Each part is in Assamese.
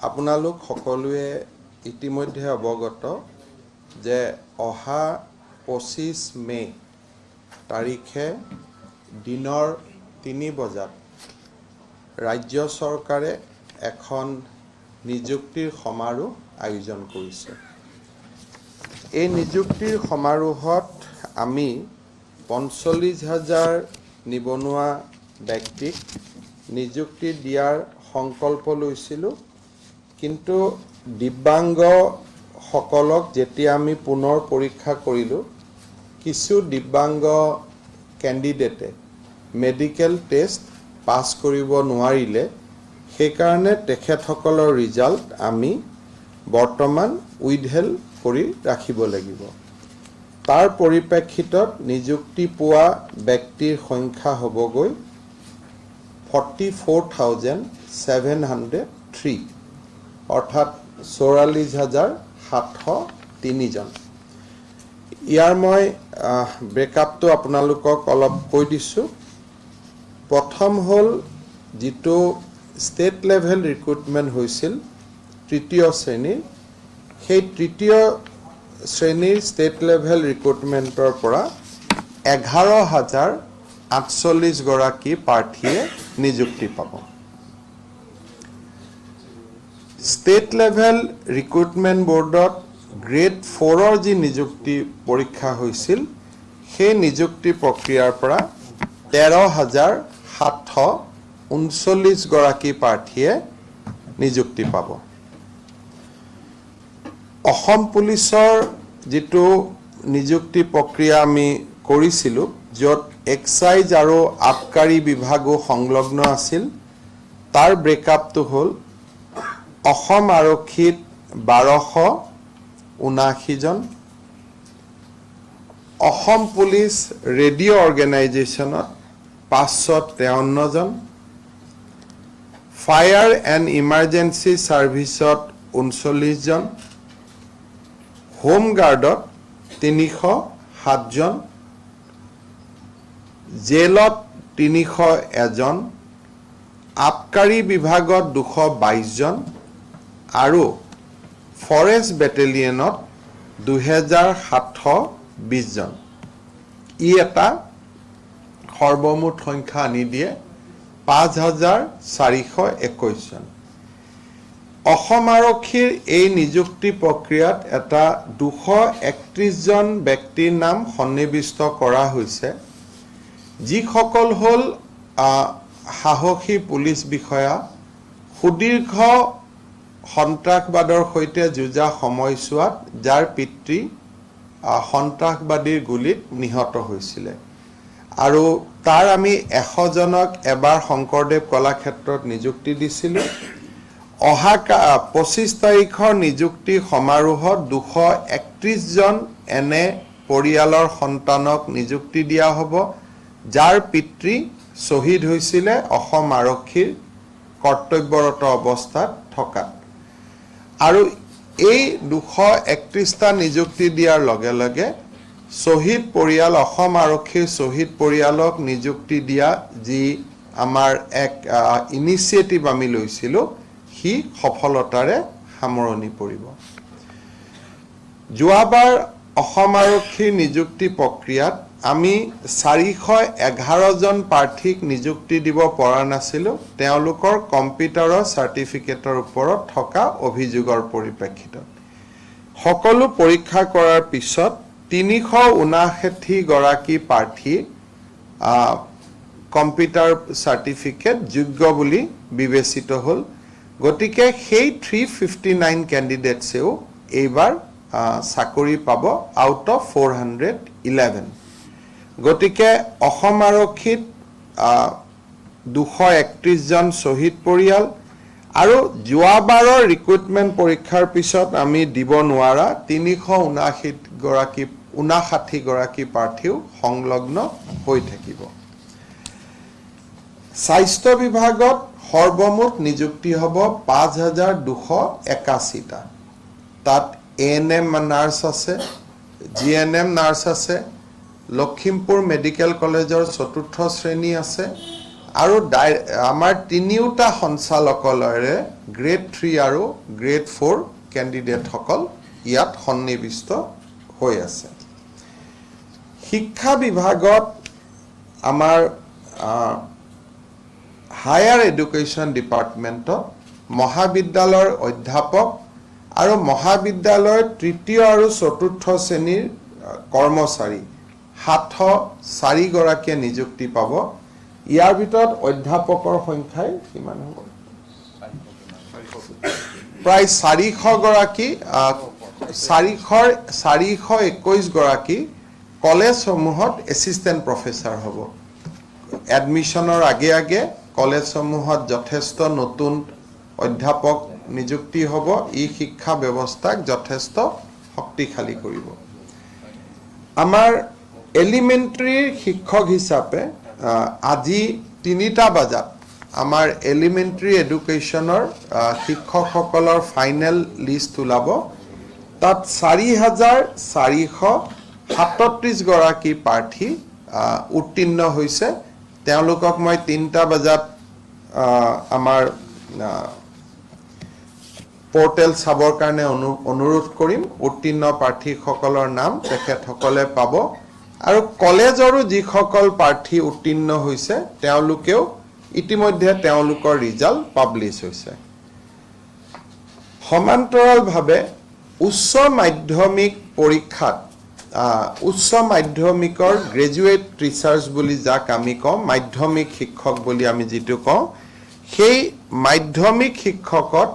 আপোনালোক সকলোৱে ইতিমধ্যে অৱগত যে অহা 25 মে তাৰিখে দিনৰ 3 বজাত ৰাজ্য চৰকাৰে এখন নিযুক্তিৰ সমাৰোহ আয়োজন কৰিছে। এই নিযুক্তিৰ সমাৰোহত আমি 45,000 নিবনুৱা ব্যক্তিক নিযুক্তি দিয়াৰ সংকল্প লৈছিলোঁ, কিন্তু দিব্যাংগ সকলক যেতিয়া আমি পুনৰ পৰীক্ষা কৰিলোঁ, কিছু দিব্যাংগ কেণ্ডিডেটে মেডিকেল টেষ্ট পাছ কৰিব নোৱাৰিলে, সেইকাৰণে তেখেতসকলৰ ৰিজাল্ট আমি বৰ্তমান উইথহেল্ড কৰি ৰাখিব লাগিব। তাৰ পৰিপ্ৰেক্ষিতত নিযুক্তি পোৱা ব্যক্তিৰ সংখ্যা হ'বগৈ 44,703, অৰ্থাৎ 44,703 জন। ইয়াৰ মই ব্ৰেকআপটো আপোনালোকক অলপ কৈ দিছোঁ। প্ৰথম হ'ল যিটো ষ্টেট লেভেল ৰিক্ৰুটমেণ্ট হৈছিল তৃতীয় শ্ৰেণীৰ, সেই তৃতীয় শ্ৰেণীৰ ষ্টেট লেভেল ৰিক্ৰুটমেণ্টৰ পৰা 11,048 গৰাকী প্ৰাৰ্থীয়ে নিযুক্তি পাব। ষ্টেট লেভেল ৰিক্ৰুটমেণ্ট বৰ্ডত গ্ৰেড 4ৰ যি নিযুক্তি পৰীক্ষা হৈছিল, সেই নিযুক্তি প্ৰক্ৰিয়াৰ পৰা 13,739 গৰাকী প্ৰাৰ্থীয়ে নিযুক্তি পাব। অসম পুলিচৰ যিটো নিযুক্তি প্ৰক্ৰিয়া আমি কৰিছিলোঁ, য'ত এক্সাইজ আৰু আবকাৰী বিভাগো সংলগ্ন আছিল, তাৰ ব্ৰেকআপটো হ'ল অসম আৰক্ষীত 1279 জন, অসম পুলিচ ৰেডিঅ' অৰ্গেনাইজেশ্যনত 553 জন, ফায়াৰ এণ্ড ইমাৰ্জেঞ্চি ছাৰ্ভিচত 39 জন, হোম গাৰ্ডত 307 জন, জেলত 301 জন, আবকাৰী বিভাগত 222 জন আৰু ফৰেষ্ট বেটেলিয়নত 2,720 জন। ই এটা সৰ্বমুঠ সংখ্যা আনি দিয়ে 5,421 জন। অসম আৰক্ষীৰ এই নিযুক্তি প্ৰক্ৰিয়াত এটা 231 জন ব্যক্তিৰ নাম সন্নিৱিষ্ট কৰা হৈছে, যিসকল হ'ল সাহসী পুলিচ বিষয়া, সুদীৰ্ঘ সন্ত্ৰাসবাদৰ সৈতে যুঁজা সময়ছোৱাত যাৰ পিতৃ সন্ত্ৰাসবাদীৰ গুলীত নিহত হৈছিলে, আৰু তাৰ আমি 100 জনক এবাৰ শংকৰদেৱ কলাক্ষেত্ৰত নিযুক্তি দিছিলোঁ। অহা 25 তাৰিখৰ নিযুক্তি সমাৰোহত 231 জন এনে পৰিয়ালৰ সন্তানক নিযুক্তি দিয়া হ'ব, যাৰ পিতৃ শ্বহীদ হৈছিলে অসম আৰক্ষীৰ কৰ্তব্যৰত অৱস্থাত থকাত। আৰু এই 231টা নিযুক্তি দিয়াৰ লগে লগে শ্বহীদ পৰিয়াল, অসম আৰক্ষীৰ শ্বহীদ পৰিয়ালক নিযুক্তি দিয়া যি আমাৰ এক ইনিচিয়েটিভ আমি লৈছিলোঁ, সি সফলতাৰে সামৰণি পৰিব। যোৱাবাৰ অসম আৰক্ষীৰ নিযুক্তি প্ৰক্ৰিয়াত আমি 411 জন প্ৰাৰ্থীক নিযুক্তি দিব পৰা নাছিলোঁ, তেওঁলোকৰ কম্পিউটাৰৰ চাৰ্টিফিকেটৰ ওপৰত থকা অভিযোগৰ পৰিপ্ৰেক্ষিতত। সকলো পৰীক্ষা কৰাৰ পিছত 359 গৰাকী প্ৰাৰ্থী কম্পিউটাৰ চাৰ্টিফিকেট যোগ্য বুলি বিবেচিত হ'ল। গতিকে সেই 359 কেণ্ডিডেটছেও এইবাৰ চাকৰি পাব আউট অফ 411। গতিকে অসম আৰক্ষীত 231 জন শ্বহীদ পৰিয়াল আৰু যোৱাবাৰৰ ৰিক্ৰুটমেণ্ট পৰীক্ষাৰ পিছত আমি দিব নোৱাৰা 359 গৰাকী প্ৰাৰ্থীও সংলগ্ন হৈ থাকিব। স্বাস্থ্য বিভাগত সৰ্বমুঠ নিযুক্তি হ'ব 5,281টা। তাত ANM নাৰ্ছ আছে, GNM নাৰ্ছ আছে, লখিমপুৰ মেডিকেল কলেজৰ 4ৰ্থ শ্ৰেণী আছে আৰু আমাৰ তিনিওটা সঞ্চালকালয়ৰে গ্ৰেড 3 আৰু গ্ৰেড 4 কেণ্ডিডেটসকল ইয়াত সন্নিৱিষ্ট হৈ আছে। শিক্ষা বিভাগত আমাৰ হায়াৰ এডুকেশ্যন ডিপাৰ্টমেণ্টত মহাবিদ্যালয়ৰ অধ্যাপক আৰু মহাবিদ্যালয়ৰ তৃতীয় আৰু চতুৰ্থ শ্ৰেণীৰ কৰ্মচাৰী 704 গৰাকীয়ে নিযুক্তি পাব। ইয়াৰ ভিতৰত অধ্যাপকৰ সংখ্যাই কিমান হ'ব? প্ৰায় 400 গৰাকী 421 গৰাকী কলেজসমূহত এছিষ্টেণ্ট প্ৰফেচাৰ হ'ব। এডমিশ্যনৰ আগে আগে কলেজসমূহত যথেষ্ট নতুন অধ্যাপক নিযুক্তি হ'ব। ই শিক্ষা ব্যৱস্থাক যথেষ্ট শক্তিশালী কৰিব। আমাৰ এলিমেণ্টাৰীৰ শিক্ষক হিচাপে আজি 3টা বজাত আমাৰ এলিমেণ্টাৰী এডুকেশ্যনৰ শিক্ষকসকলৰ ফাইনেল লিষ্ট ওলাব। তাত 4,437 গৰাকী প্ৰাৰ্থী উত্তীৰ্ণ হৈছে। তেওঁলোকক মই 3টা বজাত আমাৰ পোৰ্টেল চাবৰ কাৰণে অনুৰোধ কৰিম। উত্তীৰ্ণ প্ৰাৰ্থীসকলৰ নাম তেখেতসকলে পাব। আৰু কলেজৰো যিসকল প্ৰাৰ্থী উত্তীৰ্ণ হৈছে তেওঁলোকেও ইতিমধ্যে তেওঁলোকৰ ৰিজাল্ট পাব্লিছ হৈছে। সমান্তৰালভাৱে উচ্চ মাধ্যমিক পৰীক্ষাত উচ্চ মাধ্যমিকৰ গ্ৰেজুৱেট টিচাৰ্ছ বুলি যাক আমি কওঁ, মাধ্যমিক শিক্ষক বুলি আমি যিটো কওঁ, সেই মাধ্যমিক শিক্ষকত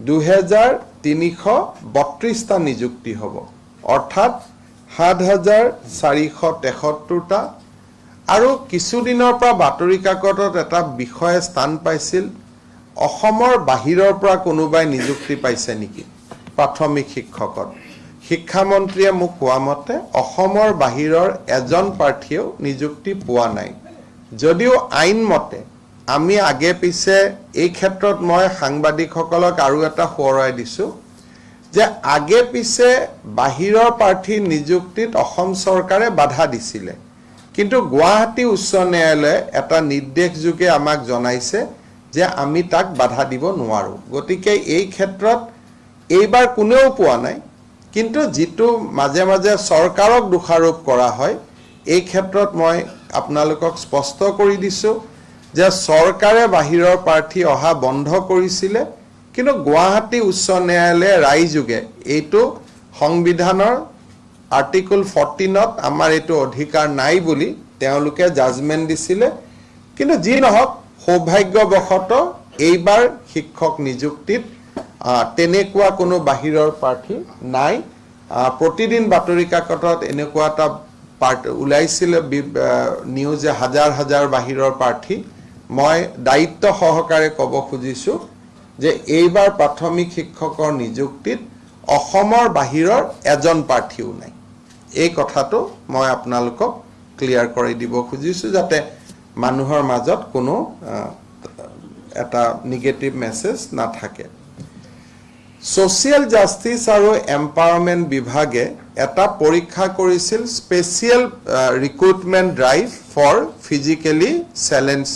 2,332টা নিযুক্তি হ'ব, অৰ্থাৎ 7,473টা। আৰু কিছুদিনৰ পৰা বাতৰি কাকতত এটা বিষয়ে স্থান পাইছিল, অসমৰ বাহিৰৰ পৰা কোনোবাই নিযুক্তি পাইছে নেকি প্ৰাথমিক শিক্ষকত। শিক্ষামন্ত্ৰীয়ে মোক কোৱা মতে অসমৰ বাহিৰৰ এজন প্ৰাৰ্থীয়েও নিযুক্তি পোৱা নাই। যদিও আইনমতে আমি আগে পিছে এই ক্ষেত্ৰত মই সাংবাদিকসকলক আৰু এটা সোঁৱৰাই দিছোঁ যে আগে পিছে বাহিৰৰ প্ৰাৰ্থী নিযুক্তিত অসম চৰকাৰে বাধা দিছিলে, কিন্তু গুৱাহাটী উচ্চ ন্যায়ালয়ে এটা নিৰ্দেশযোগে আমাক জনাইছে যে আমি তাক বাধা দিব নোৱাৰোঁ। গতিকে এই ক্ষেত্ৰত এইবাৰ কোনেও পোৱা নাই। কিন্তু যিটো মাজে মাজে চৰকাৰক দোষাৰোপ কৰা হয়, এই ক্ষেত্ৰত মই আপোনালোকক স্পষ্ট কৰি দিছোঁ যে চৰকাৰে বাহিৰৰ প্ৰাৰ্থী অহা বন্ধ কৰিছিলে, কিন্তু গুৱাহাটী উচ্চ ন্যায়ালয়ে ৰায়যোগে এইটো সংবিধানৰ আৰ্টিকল 14ত আমাৰ এইটো অধিকাৰ নাই বুলি তেওঁলোকে জাজমেণ্ট দিছিলে। কিন্তু যি নহওক, সৌভাগ্যবশতঃ এইবাৰ শিক্ষক নিযুক্তিত তেনেকুৱা কোনো বাহিৰৰ প্ৰাৰ্থী নাই। প্ৰতিদিন বাতৰি কাকতত এনেকুৱা এটা ওলাইছিলে নিউজে হাজাৰ হাজাৰ বাহিৰৰ প্ৰাৰ্থী। মই দায়িত্ব সহকাৰে ক'ব খুজিছোঁ যে এইবাৰ প্ৰাথমিক শিক্ষকৰ নিযুক্তিত অসমৰ বাহিৰৰ এজন প্ৰাৰ্থীও নাই। এই কথাটো মই আপোনালোকক ক্লিয়াৰ কৰি দিব খুজিছোঁ যাতে মানুহৰ মাজত কোনো এটা নিগেটিভ মেছেজ নাথাকে। ছ'চিয়েল জাষ্টিছ আৰু এম্পাৱাৰমেণ্ট বিভাগে এটা পৰীক্ষা কৰিছিল, special recruitment drive for physically challenge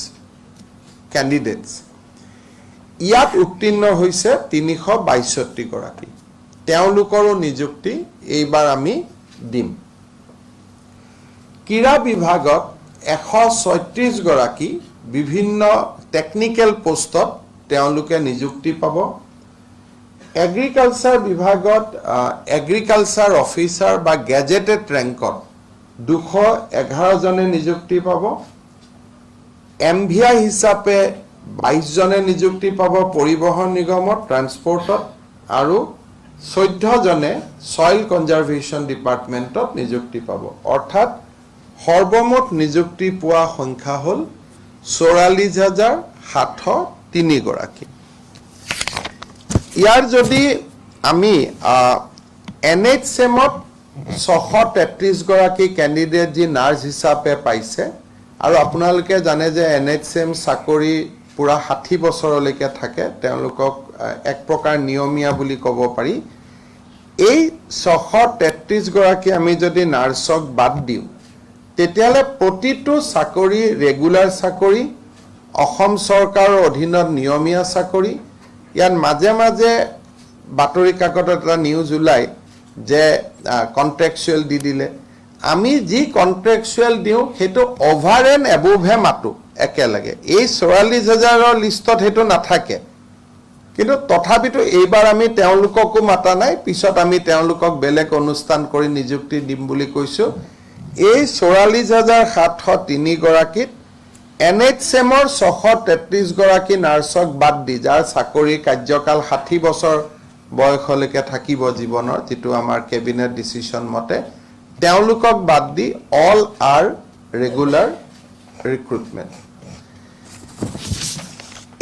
candidates. ইয়াত উত্তীৰ্ণ হৈছে 362 গৰাকী। তেওঁলোকৰো নিযুক্তি এইবাৰ আমি দিম। ক্ৰীড়া বিভাগত 136 গৰাকী বিভিন্ন টেকনিকেল পোষ্টত তেওঁলোকে নিযুক্তি পাব। এগ্ৰিকালচাৰ বিভাগত এগ্ৰিকালচাৰ অফিচাৰ বা গেজেটেড ৰেংকত 211 জনে নিযুক্তি পাব। MVI হিচাপে 22 জনে নিযুক্তি পাব পৰিবহণ নিগমত, ট্ৰান্সপৰ্টত, আৰু 14 জনে ছইল কনজাৰভেশ্যন ডিপাৰ্টমেণ্টত নিযুক্তি পাব। অৰ্থাৎ সৰ্বমুঠ নিযুক্তি পোৱা সংখ্যা হ'ল 44,703 গৰাকী। ইয়াৰ যদি আমি NHMত 633 গৰাকী কেণ্ডিডেট যি নাৰ্ছ হিচাপে পাইছে, আৰু আপোনালোকে জানে যে NHM চাকৰি পুৰা 60 বছৰলৈকে থাকে, তেওঁলোকক এক প্ৰকাৰ নিয়মীয়া বুলি ক'ব পাৰি। এই 633 গৰাকী আমি যদি নাৰ্ছক বাদ দিওঁ তেতিয়াহ'লে প্ৰতিটো চাকৰি ৰেগুলাৰ চাকৰি অসম চৰকাৰৰ অধীনত নিয়মীয়া চাকৰি ইয়াত মাজে মাজে বাতৰি কাকতত এটা নিউজ ওলাই যে কন্ট্ৰেকচুৱেল দি দিলে আমি যি কন্ট্ৰেকচুৱেল দিওঁ সেইটো অভাৰ এণ্ড এবভহে মাতো একেলগে এই 44,000ৰ লিষ্টত সেইটো নাথাকে কিন্তু তথাপিতো এইবাৰ আমি তেওঁলোককো মাতা নাই পিছত আমি তেওঁলোকক বেলেগ অনুষ্ঠান কৰি নিযুক্তি দিম বুলি কৈছো এই 44,703 গৰাকীত NHMৰ 633 গৰাকী নাৰ্ছক বাদ দি যাৰ চাকৰি কাৰ্যকাল 60 বছৰ বয়সলৈকে থাকিব জীৱনৰ যেটো আমাৰ কেবিনেট ডিসিশন মতে তেওঁলোকক বাদ the all R regular recruitment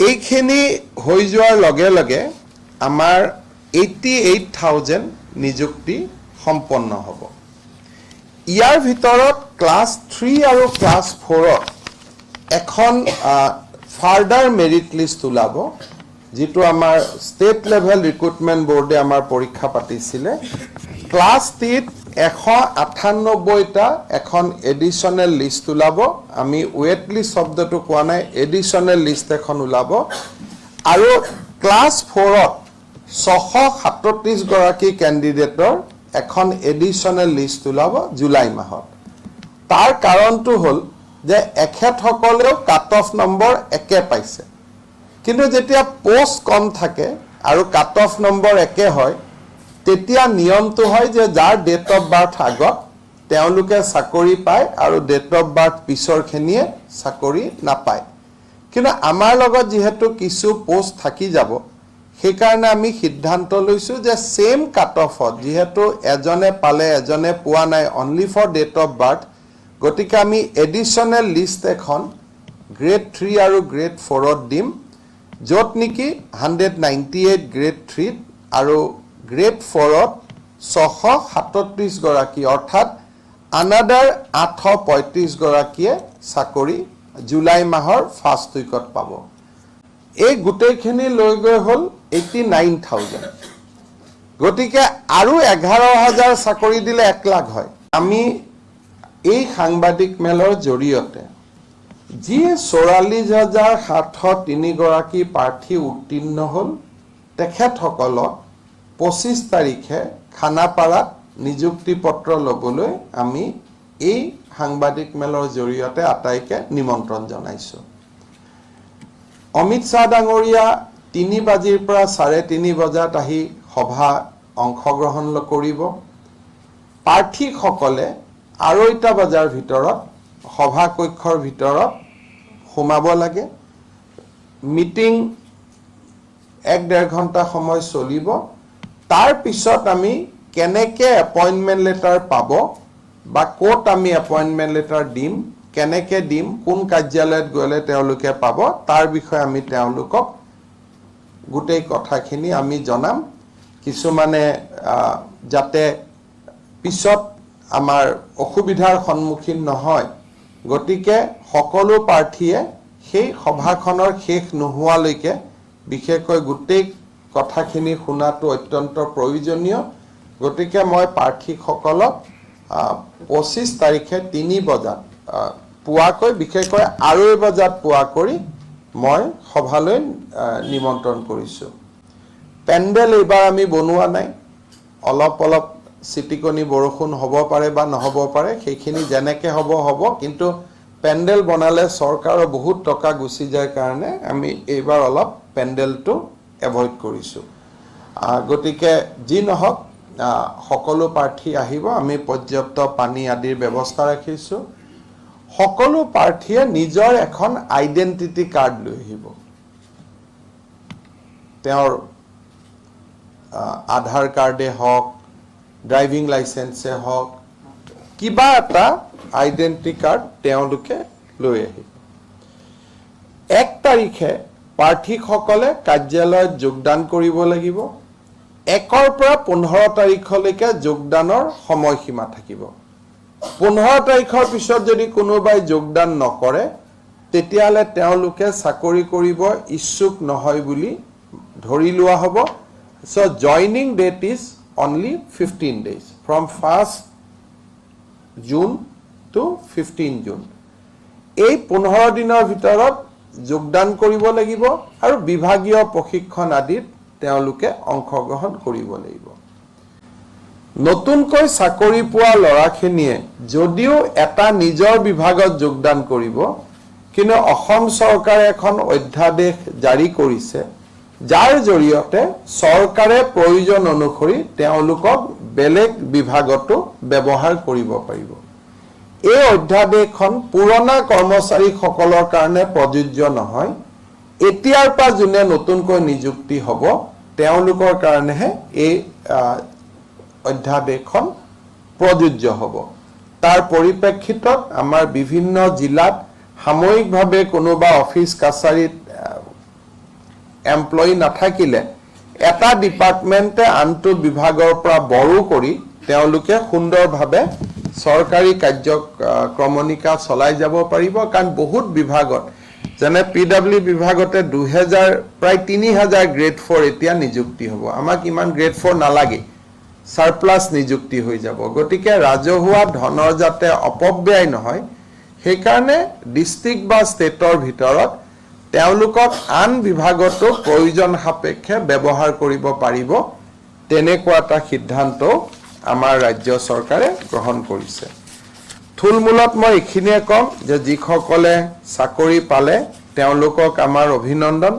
এইখিনি হৈ যোৱাৰ লগে লগে আমাৰ 88,000 নিযুক্তি সম্পন্ন হ'ব ইয়াৰ ভিতৰত ক্লাছ 3 আৰু ক্লাছ 4 এখন ফাৰ্ডাৰ মেৰিট লিষ্ট ওলাব যেটো আমাৰ ষ্টেট লেভেল ৰিক্ৰুটমেন্ট বোৰ্ডে আমাৰ পৰীক্ষা পাতিছিলে ক্লাছ 3 198টা এখন এডিশনাল লিষ্ট ওলাব আমি ওয়েট লিষ্ট শব্দটো কোৱা নাই এডিশনাল লিষ্ট এখন ওলাব আৰু ক্লাছ 4ত 637 গৰাকী ক্যান্ডিডেটৰ এখন এডিশনাল লিষ্ট ওলাব জুলাই মাহত তাৰ কাৰণটো হ'ল যে এখেতসকলেও কাট অফ নম্বৰ একে পাইছে কিন্তু যেতিয়া পোষ্ট কম থাকে আৰু কাট অফ নম্বৰ একে হয় তেতিয়া নিয়মটো হয় যে যাৰ ডেট অফ বাৰ্থ আগত তেওঁলোকে চাকৰি পায় আৰু ডেট অফ বাৰ্থ পিছৰখিনিয়ে চাকৰি নাপায় কিন্তু আমাৰ লগত যেহেতু কিছু পোষ্ট থাকি যাব সেইকাৰণে আমি সিদ্ধান্ত লৈছো যে সেম কাট অফত যেহেতু এজনে পালে এজনে পোৱা নাই only for date of birth গতিকে আমি এডিশনাল লিষ্ট এখন গ্ৰেড 3 আৰু গ্ৰেড 4ত দিম যত নেকি 198 গ্ৰেড 3 আৰু গ্ৰেড 4ত 637 গৰাকী অৰ্থাৎ আনাদাৰ 835 গৰাকীয়ে চাকৰি জুলাই মাহৰ ফাৰ্ষ্ট উইকত পাব এই গুটেইখিনি লৈ গৈ হল 89,000 গতিকে আৰু 11,000 চাকৰি দিলে 1 লাখ হয় আমি এই সাংবাদিক মেলৰ জৰিয়তে যি 44,703 গৰাকী প্ৰাৰ্থী উত্তীৰ্ণ হল তেখেতসকলক 25 তাৰিখে খানাপাৰাত নিযুক্তি পত্ৰ লবলৈ আমি এই সাংবাদিক মেলৰ জৰিয়তে আটাইকে নিমন্ত্ৰণ জনাইছো অমিত শাহ ডাঙৰীয়া 3 বাজিৰ পৰা 3:30 বজাত আহি সভা অংশগ্ৰহণ কৰিব প্ৰাৰ্থীসকলে 2:30 বজাৰ ভিতৰত সভা কক্ষৰ ভিতৰত সোমাব লাগে মিটিং 1.5 ঘণ্টা সময় চলিব তাৰ পিছত আমি কেনেকে এপয়েন্টমেন্ট লেটাৰ পাব বা কোট আমি এপয়েন্টমেন্ট লেটাৰ দিম কেনেকে দিম কোন কাৰ্যালয়ত গলে তেওঁলোকে পাব তাৰ বিষয়ে আমি তেওঁলোকক গুটেই কথাখিনি আমি জনাম কিছুমানে যাতে পিছত আমাৰ অসুবিধাৰ সন্মুখীন নহয় গতিকে সকলো প্ৰাৰ্থীয়ে সেই সভাখনৰ শেষ নোহোৱালৈকে বিশেষকৈ গুটেই কথাখিনি শুনাটো অত্যন্ত প্ৰয়োজনীয় গতিকে মই প্ৰাৰ্থীসকলক 25 তাৰিখে 3 বজাত পুৱাকৈ বিশেষকৈ 2:30 বজাত পুৱা কৰি মই সভালৈ নিমন্ত্ৰণ কৰিছো পেণ্ডেল এইবাৰ আমি বনোৱা নাই অলপ সিটিকনি বৰষুণ হ'ব পাৰে বা নহ'ব পাৰে সেইখিনি যেনেকে হ'ব কিন্তু পেণ্ডেল বনালে চৰকাৰৰ বহুত টকা গুছি যায় কাৰণে আমি এইবাৰ অলপ পেণ্ডেলটো এভয়েড কৰিছো গতিকে যি নহওক সকলো প্ৰাৰ্থী আহিব আমি পৰ্যাপ্ত পানী আদিৰ ব্যৱস্থা ৰাখিছো সকলো প্ৰাৰ্থীয়ে নিজৰ এখন আইডেন্টিটি কাৰ্ড লৈ আহিব তেওঁৰ আধাৰ কাৰ্ডে হওক ড্ৰাইভিং লাইসেন্সে হওক কিবা এটা আইডেন্টিটি কাৰ্ড তেওঁলোকে লৈ আহিব 1 তাৰিখে প্ৰাৰ্থীসকলে কাৰ্যালয়ত যোগদান কৰিব লাগিব 1ৰ পৰা 15 তাৰিখলৈকে যোগদানৰ সময়সীমা থাকিব 15 তাৰিখৰ পিছত যদি কোনোবাই যোগদান নকৰে তেতিয়ালে তেওঁলোকে চাকৰি কৰিব ইচ্ছুক নহয় বুলি ধৰি লোৱা হ'ব so joining date is only 15 days from 1st June to 15 June এই 15 দিনৰ ভিতৰত যোগদান কৰিব লাগিব আৰু বিভাগীয় প্ৰশিক্ষণ আদিত তেওঁলোকে অংশগ্ৰহণ কৰিব লাগিব। নতুনকৈ চাকৰি পোৱা ল'ৰাখিনিয়ে যদিও এটা নিজৰ বিভাগত যোগদান কৰিব, কিন্তু অসম চৰকাৰে এখন অধ্যাদেশ জাৰি কৰিছে, যাৰ জৰিয়তে চৰকাৰে প্ৰয়োজন অনুসৰি তেওঁলোকক বেলেগ বিভাগতো ব্যৱহাৰ কৰিব পাৰিব। এই অধ্যাদেশখন পুৰণা কৰ্মচাৰীসকলৰ কাৰণে প্ৰযোজ্য নহয়। এতিয়াৰ পৰা যোনে নতুনকৈ নিযুক্তি হ'ব তেওঁলোকৰ কাৰণেহে এই অধ্যাদেশখন প্ৰযোজ্য হ'ব। তাৰ পৰিপ্ৰেক্ষিতত আমাৰ বিভিন্ন জিলাত সাময়িকভাৱে কোনোবা অফিচ কাছাৰীত এমপ্লয়ী নাথাকিলে এটা ডিপাৰ্টমেণ্টে আনটো বিভাগৰ পৰা বড়ো কৰি তেওঁলোকে সুন্দৰভাৱে চৰকাৰী কাৰ্যক্ৰমণিকা চলাই যাব পাৰিব। কাৰণ বহুত বিভাগত যেনে PW বিভাগতে 2000 প্ৰায় 3000 গ্ৰেড 4 এতিয়া নিযুক্তি হ'ব। আমাক ইমান গ্ৰেড 4 নালাগে, সাৰপ্লাস নিযুক্তি হৈ যাব। গতিকে ৰাজহুৱা ধনৰ যাতে অপব্যয় নহয় সেইকাৰণে ডিস্ট্ৰিক্ট বা ষ্টেটৰ ভিতৰত তেওঁলোকক আন বিভাগতো প্ৰয়োজন সাপেক্ষে ব্যৱহাৰ কৰিব পাৰিব, তেনেকুৱা এটা সিদ্ধান্ত আমাৰ ৰাজ্য চৰকাৰে গ্ৰহণ কৰিছে। থুলমূলত মই এইখিনিয়ে ক'ম যে যিসকলে চাকৰি পালে তেওঁলোকক আমাৰ অভিনন্দন,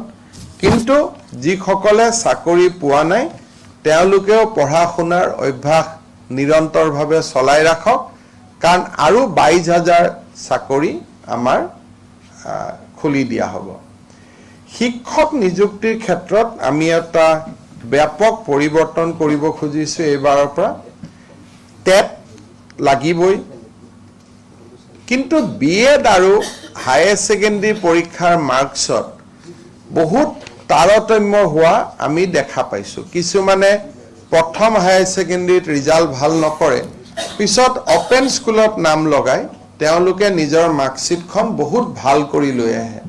কিন্তু যিসকলে চাকৰি পোৱা নাই তেওঁলোকেও পঢ়া শুনাৰ অভ্যাস নিৰন্তৰভাৱে চলাই ৰাখক, কাৰণ আৰু 22,000 চাকৰি আমাৰ খুলি দিয়া হ'ব। শিক্ষক নিযুক্তিৰ ক্ষেত্ৰত আমি এটা ব্যাপক পৰিৱৰ্তন কৰিব খুজিছোঁ। এইবাৰৰ পৰা টেট লাগিবই, কিন্তু BEd আৰু হায়াৰ ছেকেণ্ডেৰী পৰীক্ষাৰ মাৰ্কছত বহুত তাৰতম্য হোৱা আমি দেখা পাইছোঁ। কিছুমানে প্ৰথম হায়াৰ ছেকেণ্ডেৰীত ৰিজাল্ট ভাল নকৰে, পিছত অপেন স্কুলত নাম লগাই তেওঁলোকে নিজৰ মাৰ্কশ্বিটখন বহুত ভাল কৰি লৈ আহে।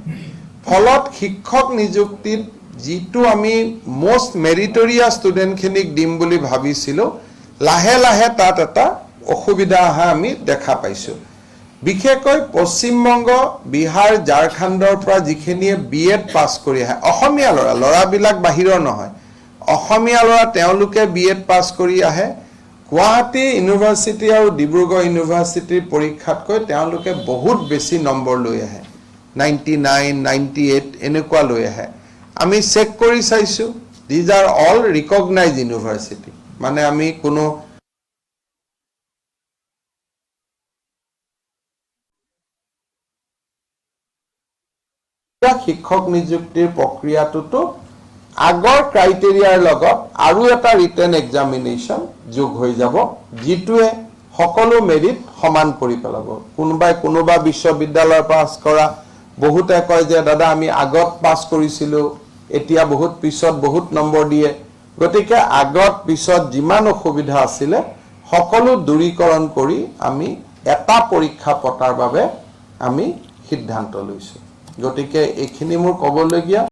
ফলত শিক্ষক নিযুক্তিত যিটো আমি মষ্ট মেৰিটৰিয়াছ ষ্টুডেণ্টখিনিক দিম বুলি ভাবিছিলোঁ, লাহে লাহে তাত এটা অসুবিধা অহা আমি দেখা পাইছোঁ। বিশেষকৈ পশ্চিমবংগ, বিহাৰ, ঝাৰখণ্ডৰ পৰা যিখিনিয়ে BEd পাছ কৰি আহে, অসমীয়া ল'ৰাবিলাক বাহিৰৰ নহয়, অসমীয়া ল'ৰা তেওঁলোকে BEd পাছ কৰি আহে, গুৱাহাটী ইউনিভাৰ্চিটি আৰু ডিব্ৰুগড় ইউনিভাৰ্চিটিৰ পৰীক্ষাতকৈ তেওঁলোকে বহুত বেছি নম্বৰ লৈ আহে, 99, 98 এনেকুৱা লৈ আহে। আমি চেক কৰি চাইছোঁ, these are all recognise university, মানে আমি কোনো শিক্ষক নিযুক্তিৰ প্ৰক্ৰিয়াটোতো আগৰ ক্ৰাইটেৰিয়াৰ লগত আৰু এটা ৰিটেন এক্সামিনেশ্যন যোগ হৈ যাব, যিটোৱে সকলো মেৰিট সমান কৰি পেলাব। কোনোবাই কোনোবা বিশ্ববিদ্যালয়ৰ পাছ কৰা বহুতে কয় যে দাদা আমি আগত পাছ কৰিছিলোঁ, এতিয়া বহুত পিছত বহুত নম্বৰ দিয়ে। গতিকে আগত পিছত যিমান অসুবিধা আছিলে সকলো দূৰীকৰণ কৰি আমি এটা পৰীক্ষা পতাৰ বাবে আমি সিদ্ধান্ত লৈছোঁ। গতিকে এইখিনি মোৰ ক'বলগীয়া।